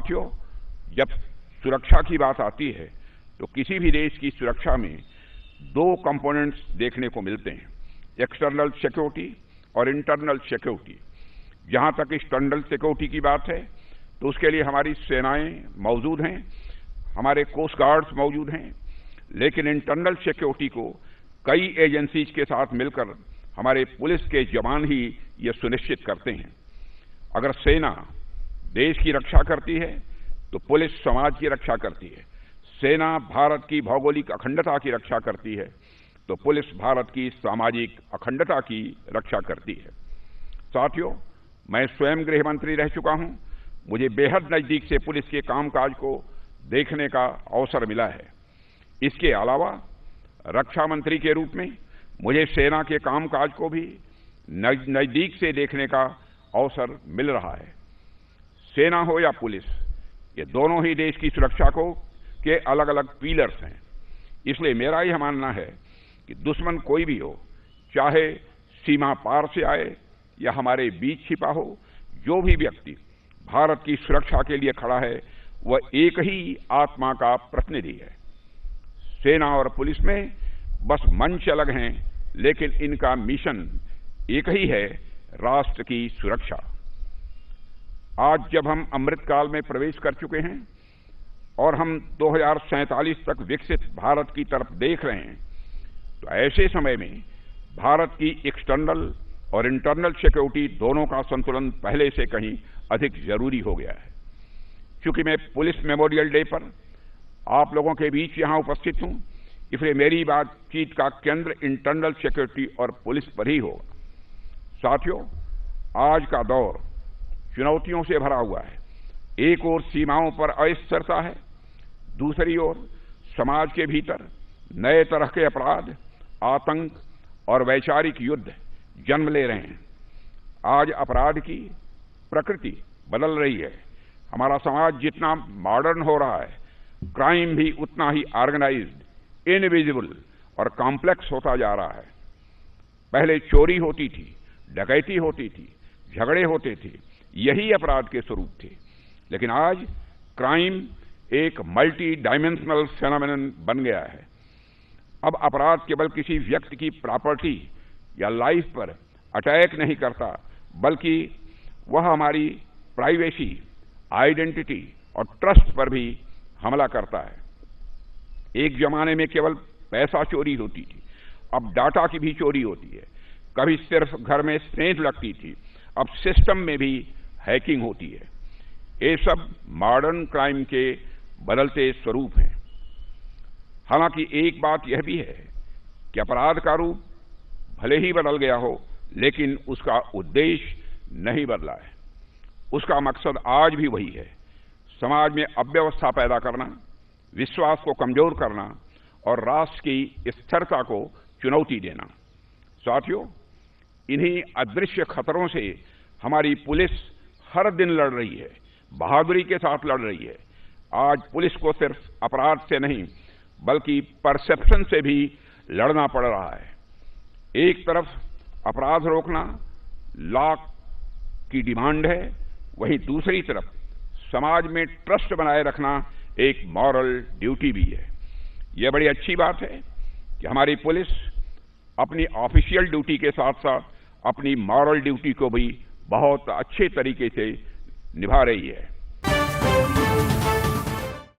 साथियों, जब सुरक्षा की बात आती है तो किसी भी देश की सुरक्षा में दो कंपोनेंट्स देखने को मिलते हैं, एक्सटर्नल सिक्योरिटी और इंटरनल सिक्योरिटी। जहां तक एक्सटर्नल सिक्योरिटी की बात है तो उसके लिए हमारी सेनाएं मौजूद हैं, हमारे कोस्ट गार्ड्स मौजूद हैं, लेकिन इंटरनल सिक्योरिटी को कई एजेंसीज के साथ मिलकर हमारे पुलिस के जवान ही ये सुनिश्चित करते हैं। अगर सेना देश की रक्षा करती है तो पुलिस समाज की रक्षा करती है। सेना भारत की भौगोलिक अखंडता की रक्षा करती है तो पुलिस भारत की सामाजिक अखंडता की रक्षा करती है। साथियों, मैं स्वयं गृह मंत्री रह चुका हूं। मुझे बेहद नजदीक से पुलिस के कामकाज को देखने का अवसर मिला है। इसके अलावा रक्षा मंत्री के रूप में मुझे सेना के कामकाज को भी नजदीक से देखने का अवसर मिल रहा है। सेना हो या पुलिस, ये दोनों ही देश की सुरक्षा को के अलग अलग पिलर्स हैं। इसलिए मेरा यह मानना है कि दुश्मन कोई भी हो, चाहे सीमा पार से आए या हमारे बीच छिपा हो, जो भी व्यक्ति भारत की सुरक्षा के लिए खड़ा है वह एक ही आत्मा का प्रतिनिधि है। सेना और पुलिस में बस मंच अलग हैं, लेकिन इनका मिशन एक ही है, राष्ट्र की सुरक्षा। आज जब हम अमृतकाल में प्रवेश कर चुके हैं और हम 2047 तक विकसित भारत की तरफ देख रहे हैं, तो ऐसे समय में भारत की एक्सटर्नल और इंटरनल सिक्योरिटी दोनों का संतुलन पहले से कहीं अधिक जरूरी हो गया है। क्योंकि मैं पुलिस मेमोरियल डे पर आप लोगों के बीच यहां उपस्थित हूं, इसलिए मेरी बातचीत का केंद्र इंटरनल सिक्योरिटी और पुलिस पर ही होगा। साथियों, आज का दौर चुनौतियों से भरा हुआ है। एक ओर सीमाओं पर अस्थिरता है, दूसरी ओर समाज के भीतर नए तरह के अपराध, आतंक और वैचारिक युद्ध जन्म ले रहे हैं। आज अपराध की प्रकृति बदल रही है। हमारा समाज जितना मॉडर्न हो रहा है, क्राइम भी उतना ही ऑर्गेनाइज्ड, इनविजिबल और कॉम्प्लेक्स होता जा रहा है। पहले चोरी होती थी, डकैती होती थी, झगड़े होते थे, यही अपराध के स्वरूप थे। लेकिन आज क्राइम एक मल्टी डायमेंशनल फेनोमेनन बन गया है। अब अपराध केवल किसी व्यक्ति की प्रॉपर्टी या लाइफ पर अटैक नहीं करता, बल्कि वह हमारी प्राइवेसी, आइडेंटिटी और ट्रस्ट पर भी हमला करता है। एक जमाने में केवल पैसा चोरी होती थी, अब डाटा की भी चोरी होती है। कभी सिर्फ घर में सेंध लगती थी, अब सिस्टम में भी हैकिंग होती है। ये सब मॉडर्न क्राइम के बदलते स्वरूप हैं। हालांकि एक बात यह भी है कि अपराध का रूप भले ही बदल गया हो, लेकिन उसका उद्देश्य नहीं बदला है। उसका मकसद आज भी वही है, समाज में अव्यवस्था पैदा करना, विश्वास को कमजोर करना और राष्ट्र की स्थिरता को चुनौती देना। साथियों, इन्हीं अदृश्य खतरों से हमारी पुलिस हर दिन लड़ रही है, बहादुरी के साथ लड़ रही है। आज पुलिस को सिर्फ अपराध से नहीं, बल्कि परसेप्शन से भी लड़ना पड़ रहा है। एक तरफ अपराध रोकना लॉ की डिमांड है, वहीं दूसरी तरफ समाज में ट्रस्ट बनाए रखना एक मॉरल ड्यूटी भी है। यह बड़ी अच्छी बात है कि हमारी पुलिस अपनी ऑफिशियल ड्यूटी के साथ साथ अपनी मॉरल ड्यूटी को भी बहुत अच्छे तरीके से निभा रही है।